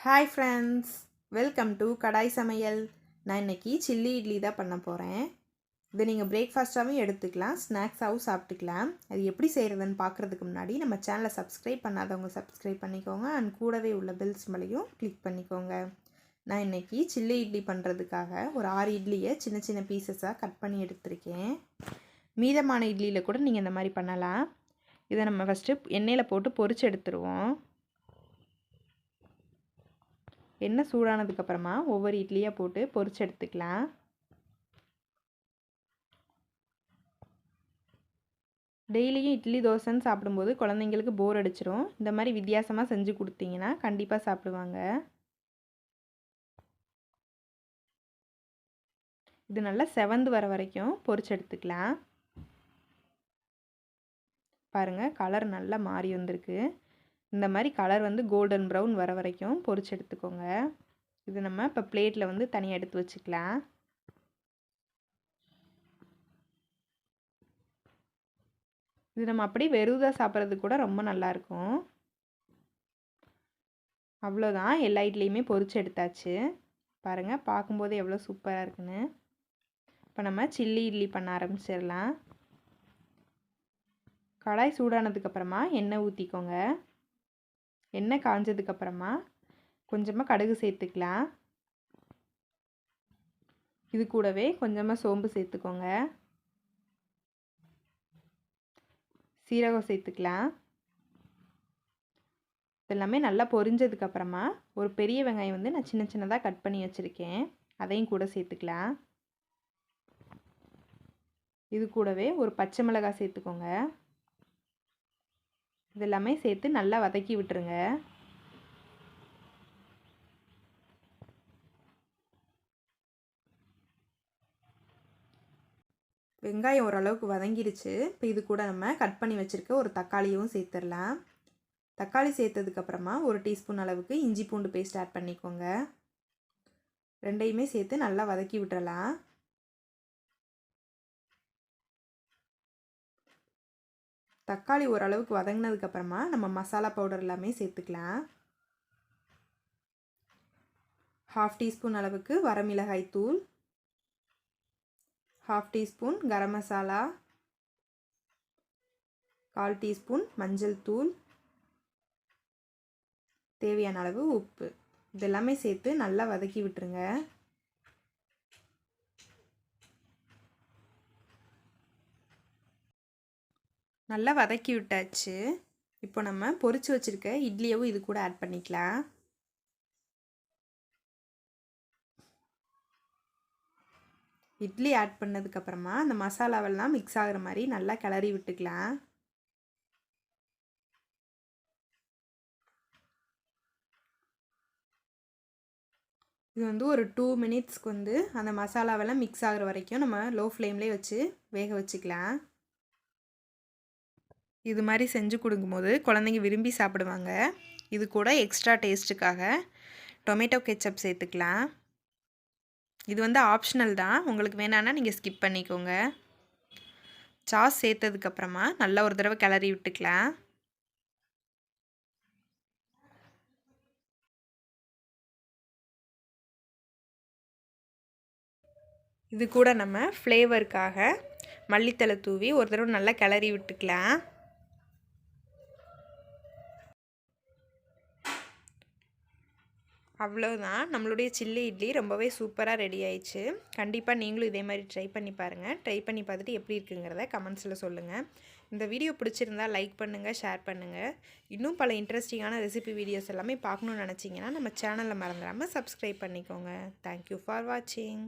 Hi friends, welcome to கடாய் சமையல். நான் இன்றைக்கி சில்லி இட்லி தான் பண்ண போகிறேன். இதை நீங்கள் பிரேக்ஃபாஸ்ட்டாகவும் எடுத்துக்கலாம், ஸ்நாக்ஸாகவும் சாப்பிட்டுக்கலாம். அது எப்படி செய்கிறதுன்னு பார்க்குறதுக்கு முன்னாடி நம்ம சேனலை சப்ஸ்கிரைப் பண்ணாதவங்க சப்ஸ்கிரைப் பண்ணிக்கோங்க அண்ட் கூடவே உள்ள பெல் சிம்பலையும் கிளிக் பண்ணிக்கோங்க. நான் இன்றைக்கி சில்லி இட்லி பண்ணுறதுக்காக ஒரு 6 இட்லியை சின்ன சின்ன பீசஸாக கட் பண்ணி எடுத்திருக்கேன். மீதமான இட்லியில் கூட நீங்கள் இந்த மாதிரி பண்ணலாம். இதை நம்ம ஃபஸ்ட்டு எண்ணெயில் போட்டு பொரிச்சு எடுத்துருவோம். எண்ணெய் சூடானதுக்கப்புறமா ஒவ்வொரு இட்லியாக போட்டு பொரிச்சு எடுத்துக்கலாம். டெய்லியும் இட்லி தோசைன்னு சாப்பிடும்போது குழந்தைங்களுக்கு போர் அடிச்சிடும். இந்த மாதிரி வித்தியாசமாக செஞ்சு கொடுத்தீங்கன்னா கண்டிப்பாக சாப்பிடுவாங்க. இது நல்லா செவந்து வர வரைக்கும் பொரிச்சு எடுத்துக்கலாம். பாருங்கள், கலர் நல்லா மாறி வந்திருக்கு. இந்த மாதிரி கலர் கோல்டன் ப்ரௌன் வர வரைக்கும் பொரிச்சு எடுத்துக்கோங்க. இது நம்ம இப்போ பிளேட்டில் தனியாக எடுத்து வச்சுக்கலாம். இது நம்ம அப்படியே வெறுதாக சாப்பிட்றது கூட ரொம்ப நல்லாயிருக்கும். அவ்வளோதான், எல்லா இட்லியுமே பொரிச்சு எடுத்தாச்சு. பாருங்கள், பார்க்கும்போது எவ்வளோ சூப்பராக இருக்குன்னு. இப்போ நம்ம சில்லி இட்லி பண்ண ஆரம்பிச்சிடலாம். கடாய் சூடானதுக்கப்புறமா எண்ணெய் ஊற்றிக்கோங்க. எண்ணெய் காஞ்சதுக்கப்புறமா கொஞ்சமாக கடுகு சேர்த்துக்கலாம். இது கூடவே கொஞ்சமாக சோம்பு சேர்த்துக்கோங்க. சீரகம் சேர்த்துக்கலாம். இதெல்லாமே நல்லா பொரிஞ்சதுக்கப்புறமா ஒரு பெரிய வெங்காயம் நான் சின்ன சின்னதாக கட் பண்ணி வச்சுருக்கேன், அதையும் கூட சேர்த்துக்கலாம். இது கூடவே ஒரு பச்சை மிளகாய் சேர்த்துக்கோங்க. இதெல்லாமே சேர்த்து நல்லா வதக்கி விட்டுருங்க. வெங்காயம் ஓரளவுக்கு வதங்கிடுச்சு. இப்போ இது கூட நம்ம கட் பண்ணி வச்சுருக்க ஒரு தக்காளியும் சேர்த்துடலாம். தக்காளி சேர்த்ததுக்கப்புறமா ஒரு டீஸ்பூன் அளவுக்கு இஞ்சி பூண்டு பேஸ்ட் ஆட் பண்ணிக்கோங்க. ரெண்டையுமே சேர்த்து நல்லா வதக்கி விட்டுறலாம். தக்காளி ஓரளவுக்கு வதங்கினதுக்கப்புறமா நம்ம மசாலா பவுடர் எல்லாமே சேர்த்துக்கலாம். 1/2 டீஸ்பூன் அளவுக்கு வரமிளகாய் தூள், 1/2 டீஸ்பூன் கரம் மசாலா, 1/4 டீஸ்பூன் மஞ்சள் தூள், தேவையான அளவு உப்பு, இதெல்லாமே சேர்த்து நல்லா வதக்கி விட்டுருங்க. நல்லா வதக்கி விட்டாச்சு. இப்போ நம்ம பொரிச்சு வச்சுருக்க இட்லியவும் இது கூட ஆட் பண்ணிக்கலாம். இட்லி ஆட் பண்ணதுக்கப்புறமா அந்த மசாலாவெல்லாம் மிக்ஸ் ஆகிற மாதிரி நல்லா கிளறி விட்டுக்கலாம். இது ஒரு 2 மினிட்ஸ்க்கு அந்த மசாலாவெல்லாம் மிக்ஸ் ஆகிற வரைக்கும் நம்ம லோ ஃப்ளேம்லேயே வச்சு வேக வச்சுக்கலாம். இது மாதிரி செஞ்சு கொடுக்கும்போது குழந்தைங்க விரும்பி சாப்பிடுவாங்க. இது கூட எக்ஸ்ட்ரா டேஸ்ட்டுக்காக டொமேட்டோ கெச்சப் சேர்த்துக்கலாம். இது ஆப்ஷனல் தான், உங்களுக்கு வேணான்னா நீங்கள் ஸ்கிப் பண்ணிக்கோங்க. சாஸ் சேர்த்ததுக்கப்புறமா நல்லா ஒரு தடவை கிளறி விட்டுக்கலாம். இது கூட நம்ம ஃப்ளேவருக்காக மல்லித்தலை தூவி ஒரு தடவை நல்லா கிளறி விட்டுக்கலாம். அவ்வளோதான், நம்மளுடைய சில்லி இட்லி ரொம்பவே சூப்பராக ரெடி ஆயிடுச்சு. கண்டிப்பாக நீங்களும் இதே மாதிரி ட்ரை பண்ணி பாருங்கள். ட்ரை பண்ணி பார்த்துட்டு எப்படி இருக்குங்கிறத கமெண்ட்ஸில் சொல்லுங்கள். இந்த வீடியோ பிடிச்சிருந்தால் லைக் பண்ணுங்கள், ஷேர் பண்ணுங்கள். இன்னும் பல இன்ட்ரெஸ்டிங்கான ரெசிபி வீடியோஸ் எல்லாமே பார்க்கணுன்னு நினச்சிங்கன்னா நம்ம சேனலில் மறந்துடாமல் சப்ஸ்கிரைப் பண்ணிக்கோங்க. தேங்க்யூ ஃபார் வாட்சிங்.